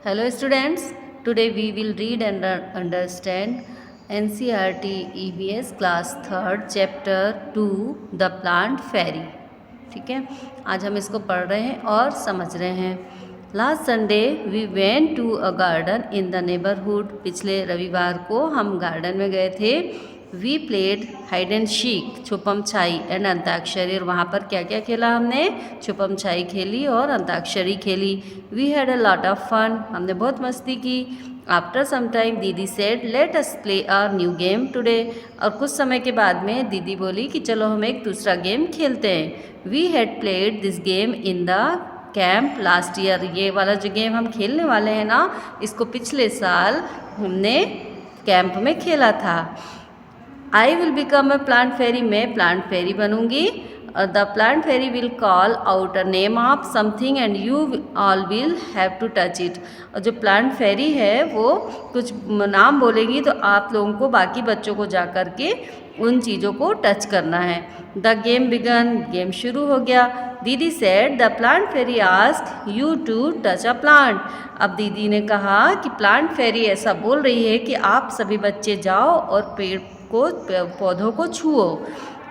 Hello students, today we will read and understand NCERT EVS class 3rd chapter 2 The Plant Fairy। ठीक है, आज हम इसको पढ़ रहे हैं और समझ रहे हैं। Last Sunday we went to a garden in the neighbourhood. पिछले रविवार को हम गार्डन में गए थे। We played hide and seek, छुपम छाई एंड अंताक्षरी। और वहाँ पर क्या क्या खेला हमने? छुपम छाई खेली और अंताक्षरी खेली। We had a lot of fun, हमने बहुत मस्ती की। After some time didi said let us play our new game today. और कुछ समय के बाद में दीदी बोली कि चलो हम एक दूसरा गेम खेलते हैं। We had played this game in the camp last year. ये वाला जो गेम हम खेलने वाले हैं ना, इसको पिछले साल हमने कैंप में खेला था। I will become a plant fairy, मैं प्लांट फेरी बनूंगी। The plant fairy will call out a name of something and you all will have to touch it. और जो प्लांट फेरी है वो कुछ नाम बोलेगी तो आप लोगों को, बाकी बच्चों को जा कर के उन चीज़ों को टच करना है। द गेम बिगन, गेम शुरू हो गया। Didi said the plant fairy ask you to touch a plant. अब दीदी ने कहा कि प्लांट फेरी ऐसा बोल रही है कि आप सभी बच्चे जाओ और पेड़ को, पौधों को छुओ।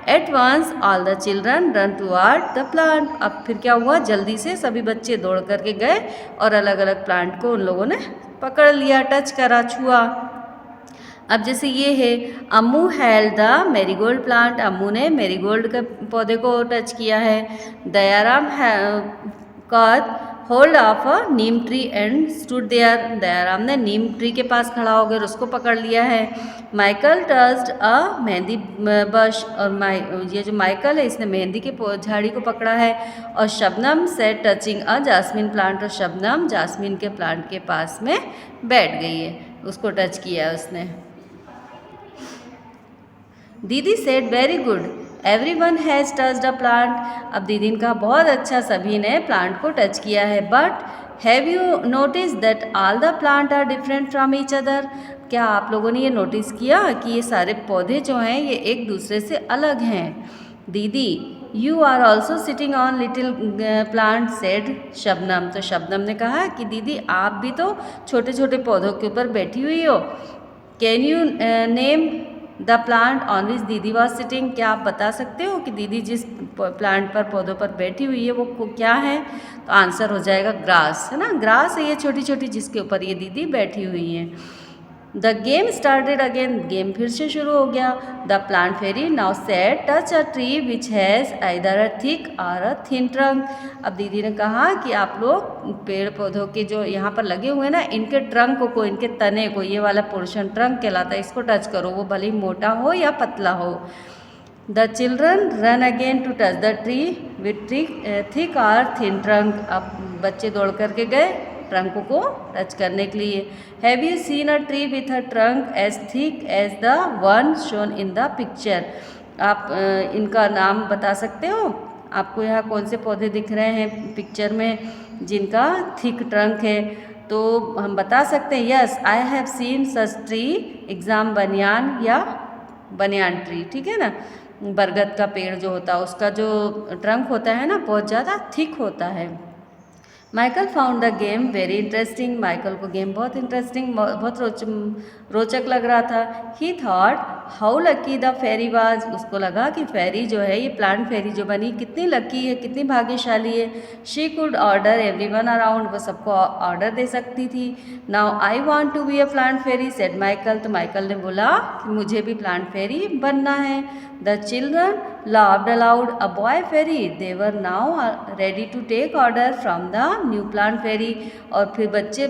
At once all the children run toward the plant. अब फिर क्या हुआ, जल्दी से सभी बच्चे दौड़ करके गए और अलग अलग प्लांट को उन लोगों ने पकड़ लिया, टच करा, छुआ। अब जैसे ये है, Ammu held the marigold plant, Ammu ने मेरीगोल्ड के पौधे को टच किया है। Dayaram caught hold of a neem tree and stood there, Dayaram ने नीम ट्री के पास खड़ा हो गया, उसको पकड़ लिया है। माइकल टच्ड अ मेहंदी बश, और ये जो माइकल है इसने मेहंदी के झाड़ी को पकड़ा है। और शबनम से टचिंग अ जास्मिन प्लांट, और शबनम जास्मिन के प्लांट के पास में बैठ गई है, उसको टच किया उसने। दीदी said very good every one has touched a plant. अब दीदी ने कहा बहुत अच्छा, सभी ने प्लांट को टच किया है। But have you notice that all the plant are different from each other. क्या आप लोगों ने ये नोटिस किया कि ये सारे पौधे जो हैं ये एक दूसरे से अलग हैं? Didi you are also sitting on little plant said Shabnam. तो शबनम ने कहा कि दीदी आप भी तो छोटे छोटे पौधों के ऊपर बैठी हुई हो। Can you name the plant on which दीदी वॉज सिटिंग। क्या आप बता सकते हो कि दीदी जिस प्लांट पर, पौधों पर बैठी हुई है वो क्या है? तो आंसर हो जाएगा ग्रास, है ना। ग्रास है ये छोटी छोटी जिसके ऊपर ये दीदी बैठी हुई हैं। The game started again, game फिर से शुरू हो गया। The plant fairy now said touch a tree which has either a thick or a thin trunk. अब दीदी ने कहा कि आप लोग पेड़ पौधों के जो यहाँ पर लगे हुए हैं ना, इनके ट्रंक को, इनके तने को, ये वाला पोर्शन ट्रंक कहलाता है, इसको टच करो, वो भले ही मोटा हो या पतला हो। The children run again to touch the tree with thick or thin trunk. अब बच्चे दौड़ करके गए ट्रंक को टच करने के लिए। Have you seen a tree with a trunk as thick as the one shown in the picture. आप इनका नाम बता सकते हो? आपको यहाँ कौन से पौधे दिख रहे हैं पिक्चर में जिनका थिक ट्रंक है? तो हम बता सकते हैं yes I have seen such tree, exam बनियान या बनियान ट्री, ठीक है ना। बरगद का पेड़ जो होता है उसका जो ट्रंक होता है ना बहुत ज़्यादा थिक होता है। Michael found the game very interesting, Michael को गेम बहुत इंटरेस्टिंग, बहुत रोचक लग रहा था। He thought how lucky the fairy was, उसको लगा कि फेरी जो है, ये प्लांट फेरी जो बनी, कितनी लकी है, कितनी भाग्यशाली है। She could order everyone around, वो सबको ऑर्डर दे सकती थी। Now I want to be a plant fairy said Michael, तो माइकल ने बोला कि मुझे भी प्लांट फेरी बनना है। The children laughed aloud, a boy fairy, they were now ready to take order from the new plant fairy। और फिर बच्चे,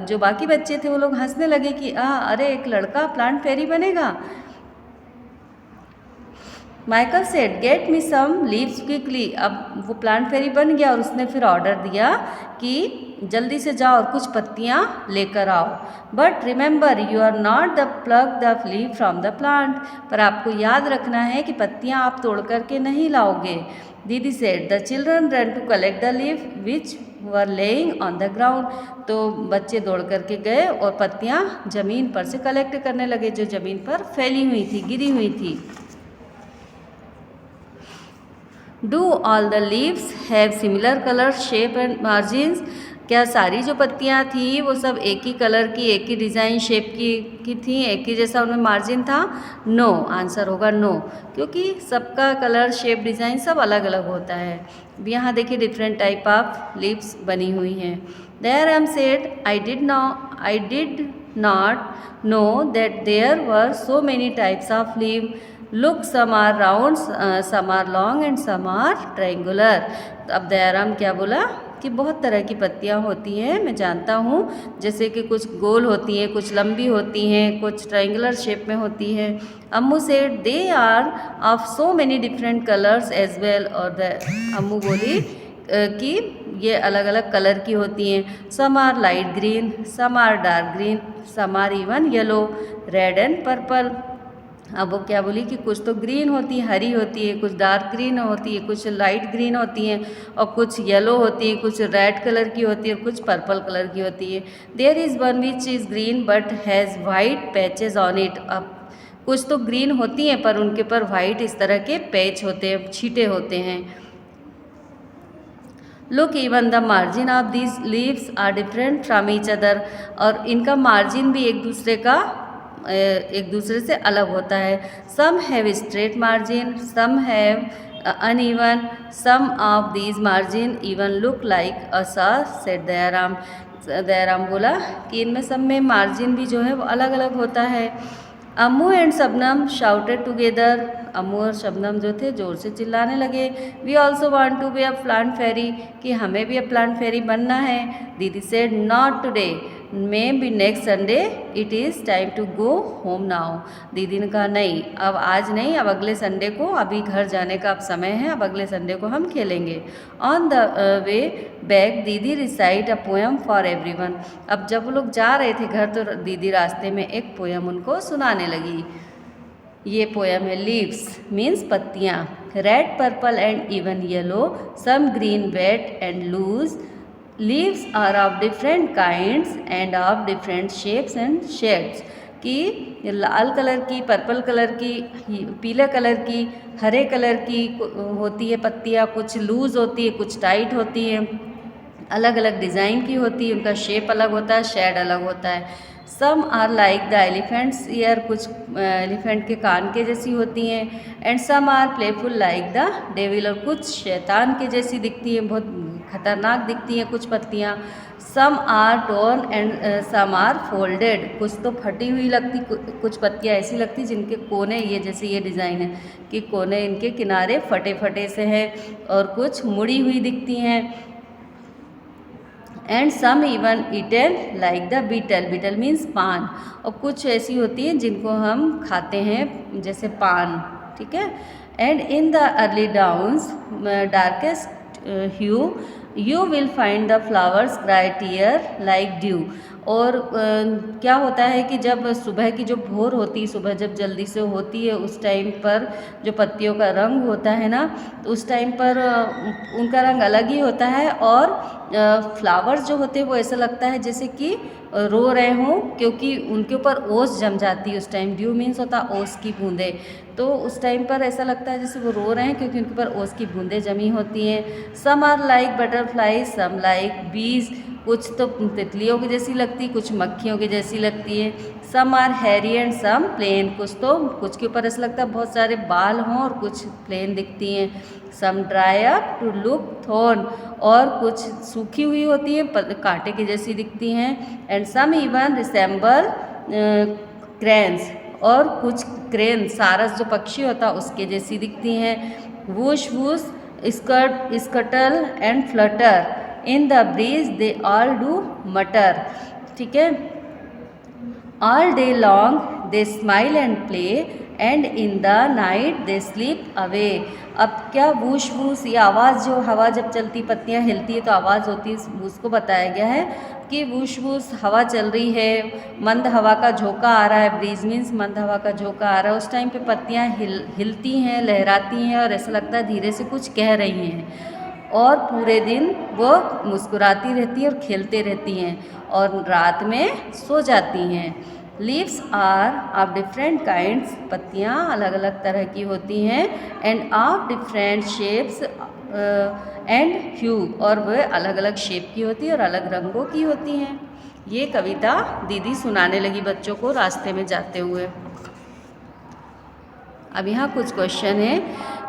जो बाकी बच्चे थे वो लोग हंसने लगे कि अरे एक लड़का प्लांट फेरी बनेगा। Michael said get me some leaves quickly. अब वो प्लांट फेरी बन गया और उसने फिर ऑर्डर दिया कि जल्दी से जाओ और कुछ पत्तियाँ लेकर आओ। But remember you are not to pluck the leaf from the plant, पर आपको याद रखना है कि पत्तियाँ आप तोड़ करके नहीं लाओगे। Didi said the children run to collect the leaf which were lying on the ground. तो बच्चे दौड़ करके गए और पत्तियाँ जमीन पर से कलेक्ट करने लगे जो जमीन पर फैली हुई थी, गिरी हुई थी। Do all the leaves have similar color, shape and margins? क्या सारी जो पत्तियाँ थी वो सब एक ही कलर की, एक ही डिज़ाइन शेप की थी, एक ही जैसा उनमें मार्जिन था? नो, आंसर होगा नो, क्योंकि सबका कलर शेप डिज़ाइन सब अलग अलग होता है। अब यहाँ देखिए डिफरेंट टाइप ऑफ लीव्स बनी हुई हैं। Dayaram said I did not know that there were so many types of leaf. Look, some are round, some are long and some are triangular. अब दयाराम क्या बोला कि बहुत तरह की पत्तियाँ होती हैं, मैं जानता हूँ, जैसे कि कुछ गोल होती हैं, कुछ लंबी होती हैं, कुछ ट्रायंगुलर शेप में होती हैं। Ammu said they are of so many different colours as well. और अम्मू बोली कि ये अलग अलग कलर की होती हैं। Some are light green, some are dark green, some are even yellow, red and purple. अब वो क्या बोली कि कुछ तो ग्रीन होती है, हरी होती है, कुछ डार्क ग्रीन होती है, कुछ लाइट ग्रीन होती हैं, और कुछ येलो होती है, कुछ रेड कलर की होती है, और कुछ पर्पल कलर की होती है। There is one which is green but has white patches on it. अब कुछ तो ग्रीन होती हैं पर उनके ऊपर वाइट इस तरह के पैच होते हैं, छींटे होते हैं। Look, even the margin of these leaves are different from each other. और इनका मार्जिन भी एक दूसरे से अलग होता है। Some have straight margin, some have uneven, some of these margin even look like a star, said Dayaram. Dayaram बोला कि इनमें सब में मार्जिन भी जो है वो अलग अलग होता है। Ammu and Shabnam shouted together. Ammu और शबनम जो थे जोर से चिल्लाने लगे। We also want to be a plant fairy, कि हमें भी अब प्लांट फेरी बनना है। Didi said not today, maybe next Sunday, it is time to go home now. दीदी ने कहा नहीं, अब आज नहीं, अब अगले संडे को, अभी घर जाने का अब समय है, अब अगले संडे को हम खेलेंगे। ऑन द वे बैक दीदी recite a poem for everyone. अब जब वो लोग जा रहे थे घर तो दीदी रास्ते में एक पोएम उनको सुनाने लगी। ये पोएम है लीव्स मीन्स पत्तियाँ, red purple and even yellow, some green wet and loose, leaves are of different kinds and of different shapes and shades. कि लाल कलर की, पर्पल कलर की, पीले कलर की, हरे कलर की होती है पत्तियाँ, कुछ लूज होती है, कुछ टाइट होती है, अलग अलग डिज़ाइन की होती है, उनका शेप अलग होता है, शेड अलग होता है। Some are like the elephant's ear, कुछ एलिफेंट के कान के जैसी होती हैं। And some are playful like the devil, और कुछ शैतान के जैसी दिखती हैं, बहुत खतरनाक दिखती हैं कुछ पत्तियाँ। Some are torn and some are folded, कुछ तो फटी हुई लगती, कुछ पत्तियाँ ऐसी लगती जिनके कोने, ये जैसे ये डिज़ाइन है कि कोने इनके किनारे फटे फटे से हैं, और कुछ मुड़ी हुई दिखती हैं। And some even eaten like the betel, betel means पान, और कुछ ऐसी होती हैं जिनको हम खाते हैं जैसे पान, ठीक है। And in the early dawn's darkest hue you will find the flowers cry tear like dew. और क्या होता है कि जब सुबह की जो भोर होती है, सुबह जब जल्दी से होती है, उस टाइम पर जो पत्तियों का रंग होता है ना, तो उस टाइम पर उनका रंग अलग ही होता है। और फ्लावर्स जो होते हैं वो ऐसा लगता है जैसे कि रो रहे हों, क्योंकि उनके ऊपर ओस जम जाती है उस टाइम। ड्यू मीन्स होता है ओस की बूंदें, तो उस टाइम पर ऐसा लगता है जैसे वो रो रहे हैं क्योंकि उनके ऊपर ओस की बूंदें जमी होती हैं। Some are like butterfly, some like bees, कुछ तो तितलियों की जैसी लगती, कुछ मक्खियों की जैसी लगती है। Some are hairy and some plain, कुछ के ऊपर ऐसा लगता है बहुत सारे बाल हों और कुछ प्लेन दिखती हैं। Some dry up to look thorn, और कुछ सूखी हुई होती हैं, कांटे की जैसी दिखती हैं। And some even resemble cranes, और कुछ क्रेन, सारस जो पक्षी होता है उसके जैसी दिखती हैं। Whoosh whoosh scuttle and Flutter, in the breeze they all do मटर, ठीक है। All day long they smile and play, and in the night they sleep away. अब क्या वूश वूश, ये आवाज़, जो हवा जब चलती, पत्तियाँ हिलती है तो आवाज़ होती है, उसको बताया गया है कि वूश वूश हवा चल रही है, मंद हवा का झोंका आ रहा है। ब्रीज मीन्स मंद हवा का झोंका आ रहा है, उस टाइम पे पत्तियाँ हिलती हैं, लहराती हैं, और ऐसा लगता है धीरे से कुछ कह रही हैं। और पूरे दिन वो मुस्कुराती रहती हैं और खेलते रहती हैं, और रात में सो जाती हैं। Leaves are of different kinds, पत्तियाँ अलग अलग तरह की होती हैं। And of different shapes, and hue, और वह अलग अलग शेप की होती है और अलग रंगों की होती हैं। ये कविता दीदी सुनाने लगी बच्चों को रास्ते में जाते हुए। अब यहाँ कुछ क्वेश्चन है।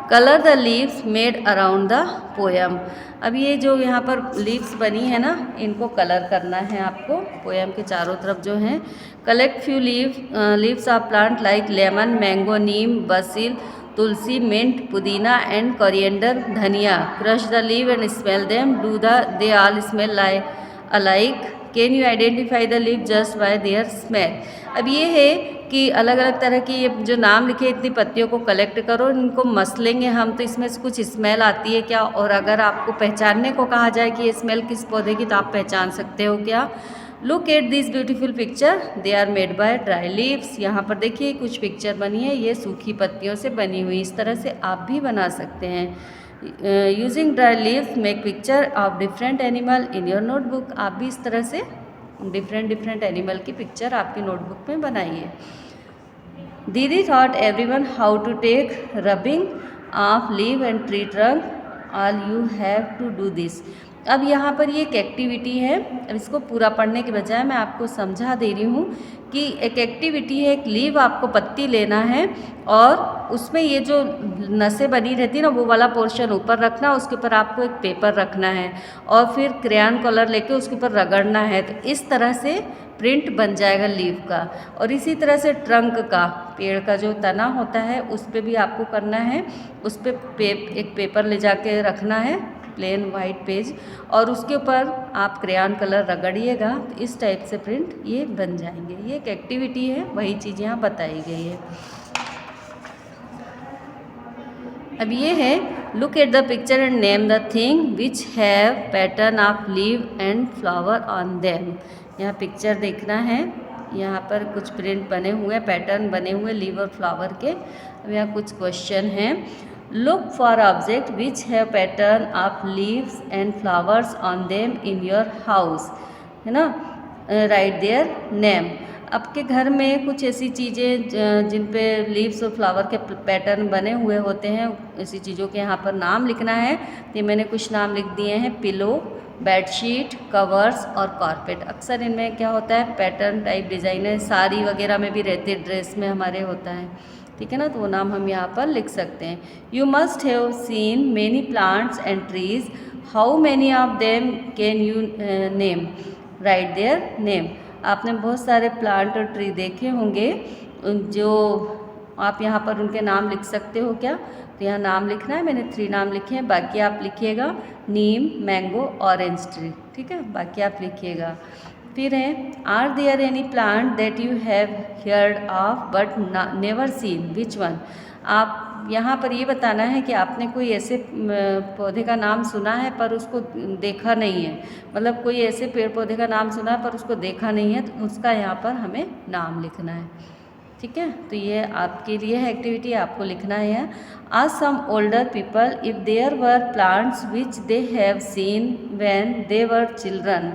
Colour the leaves made around the poem. अब ये जो यहाँ पर लीव्स बनी है ना, इनको कलर करना है आपको पोएम के चारों तरफ जो हैं। Collect few leaves of plant like lemon, mango, neem, basil, tulsi, mint, pudina and coriander, dhaniya. Crush the leaf and smell them, do they all smell alike, can you identify the leaf just by their smell. अब ये है कि अलग अलग तरह की ये जो नाम लिखे इतनी पत्तियों को कलेक्ट करो, इनको मसलेंगे हम तो इसमें से कुछ स्मेल आती है क्या, और अगर आपको पहचानने को कहा जाए कि ये स्मेल किस पौधे की, तो आप पहचान सकते हो क्या। Look at this beautiful picture, they are made by dry leaves. यहाँ पर देखिए कुछ पिक्चर बनी है, ये सूखी पत्तियों से बनी हुई। इस तरह से आप भी बना सकते हैं। Using dry leaves make picture of different animal in your notebook. आप भी इस तरह से डिफरेंट एनिमल की पिक्चर आपकी नोटबुक में बनाइए। Didi thought everyone how to take rubbing of leaf and tree trunk, all you have to do this. अब यहाँ पर ये एक एक्टिविटी है। अब इसको पूरा पढ़ने के बजाय मैं आपको समझा दे रही हूँ कि एक एक्टिविटी है, एक लीव आपको पत्ती लेना है और उसमें ये जो नसें बनी रहती है ना, वो वाला पोर्शन ऊपर रखना, उसके ऊपर आपको एक पेपर रखना है और फिर क्रेयॉन कलर लेके उसके ऊपर रगड़ना है। तो इस तरह से प्रिंट बन जाएगा लीव का। और इसी तरह से ट्रंक का, पेड़ का जो तना होता है उस पर भी आपको करना है। उस पर एक पेपर ले जाके रखना है, प्लेन वाइट पेज, और उसके ऊपर आप क्रेयॉन कलर रगड़िएगा तो इस टाइप से प्रिंट ये बन जाएंगे। ये एक एक्टिविटी है, वही चीज़ यहाँ बताई गई है। अब ये है look at the picture and name the thing which have pattern of leaf and flower on them. यहाँ पिक्चर देखना है, यहाँ पर कुछ प्रिंट बने हुए, पैटर्न बने हुए लीव और फ्लावर के। अब यहाँ कुछ क्वेश्चन हैं। Look for object which have pattern of leaves and flowers on them in your house, है ना। Right their name. आपके घर में कुछ ऐसी चीज़ें जिन पे लीव्स और फ्लावर के पैटर्न बने हुए होते हैं, ऐसी चीज़ों के यहाँ पर नाम लिखना है। तो मैंने कुछ नाम लिख दिए हैं, पिलो, बेडशीट, कवर्स और कारपेट। अक्सर इनमें क्या होता है, पैटर्न टाइप डिज़ाइन है, साड़ी वगैरह में भी रहते, ड्रेस में हमारे होता है, ठीक है ना। तो वो नाम हम यहाँ पर लिख सकते हैं। You must have seen many plants and trees, how many of them can you name, right their name. आपने बहुत सारे प्लांट और ट्री देखे होंगे, जो आप यहाँ पर उनके नाम लिख सकते हो क्या। तो यहाँ नाम लिखना है, मैंने 3 नाम लिखे हैं, बाकी आप लिखिएगा नीम, मैंगो, ऑरेंज ट्री, ठीक है, बाकी आप लिखिएगा। फिर है are there any plant that you have heard of but never seen, which one. आप यहाँ पर ये बताना है कि आपने कोई ऐसे पौधे का नाम सुना है पर उसको देखा नहीं है, मतलब कोई ऐसे पेड़ पौधे का नाम सुना है पर उसको देखा नहीं है, तो उसका यहाँ पर हमें नाम लिखना है, ठीक है। तो ये आपके लिए है एक्टिविटी, आपको लिखना है। Ask some older people if there were plants which they have seen when they were children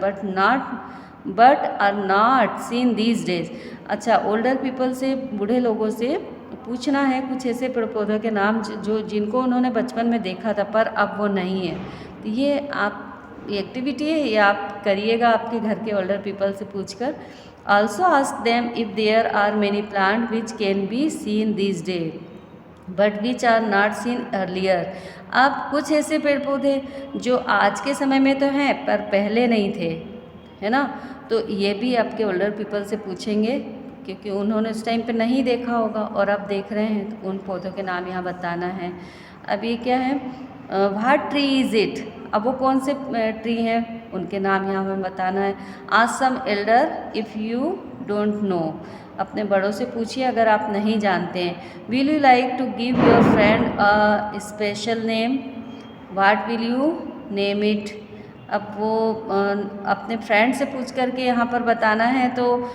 but are not seen these days. अच्छा, ओल्डर पीपल से, बूढ़े लोगों से पूछना है कुछ ऐसे पेड़ पौधों के नाम जो जिनको उन्होंने बचपन में देखा था पर अब वो नहीं है। तो ये आप एक्टिविटी है, ये आप करिएगा आपके घर के ओल्डर पीपल से पूछकर। Also ask them if there are many plant which can be seen this day but which are not seen earlier. अब कुछ ऐसे पेड़ पौधे जो आज के समय में तो हैं पर पहले नहीं थे, है ना। तो ये भी आपके ओल्डर पीपल से पूछेंगे क्योंकि उन्होंने उस टाइम पे नहीं देखा होगा और अब देख रहे हैं, तो उन पौधों के नाम यहाँ बताना है। अब ये क्या है, व्हाट ट्री इज़ इट। अब वो कौन से ट्री हैं, उनके नाम यहाँ हमें बताना है। Ask some elder if you don't know. अपने बड़ों से पूछिए अगर आप नहीं जानते हैं। Will you like to give your friend a special name, what will you name it. अब वो अपने फ्रेंड से पूछ करके यहाँ पर बताना है, तो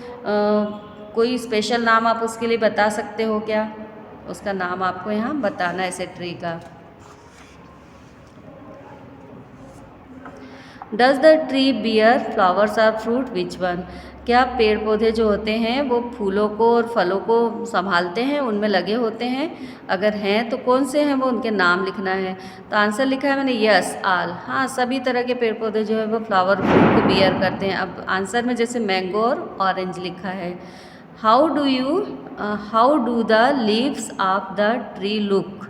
कोई स्पेशल नाम आप उसके लिए बता सकते हो क्या, उसका नाम आपको यहाँ बताना है ऐसे ट्री का। Does the tree bear flowers or fruit, which one. क्या पेड़ पौधे जो होते हैं वो फूलों को और फलों को संभालते हैं, उनमें लगे होते हैं? अगर हैं तो कौन से हैं वो, उनके नाम लिखना है। तो आंसर लिखा है मैंने यस ऑल। हाँ, सभी तरह के पेड़ पौधे जो है वो फ्लावर फ्रूट को बियर करते हैं। अब आंसर में जैसे मैंगो और ऑरेंज लिखा है। How do the leaves of the tree look?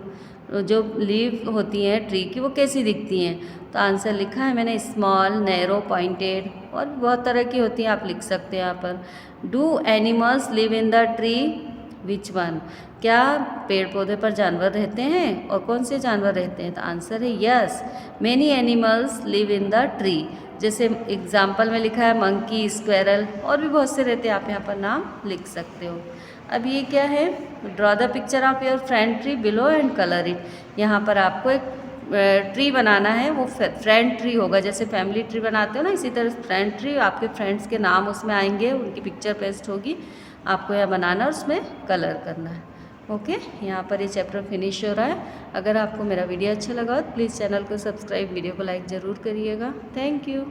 जो लीव होती हैं ट्री की वो कैसी दिखती हैं? तो आंसर लिखा है मैंने स्मॉल, नैरो, पॉइंटेड, और भी बहुत तरह की होती हैं, आप लिख सकते हैं यहाँ पर। Do animals live in the tree? Which one? क्या पेड़ पौधे पर जानवर रहते हैं और कौन से जानवर रहते हैं? तो आंसर है yes, many animals live in the tree. जैसे एग्जाम्पल में लिखा है मंकी, स्क्वेरल, और भी बहुत से रहते हैं, आप यहाँ पर नाम लिख सकते हो। अब ये क्या है? Draw the picture of your friend tree below and colour it. यहाँ पर आपको एक ट्री बनाना है, वो फ्रेंड ट्री होगा, जैसे फैमिली ट्री बनाते हो ना, इसी तरह फ्रेंड ट्री, आपके फ्रेंड्स के नाम उसमें आएंगे, उनकी पिक्चर पेस्ट होगी, आपको यह बनाना और उसमें कलर करना है। ओके, यहाँ पर ये चैप्टर फिनिश हो रहा है। अगर आपको मेरा वीडियो अच्छा लगा तो प्लीज़ चैनल को सब्सक्राइब, वीडियो को लाइक ज़रूर करिएगा। Thank you.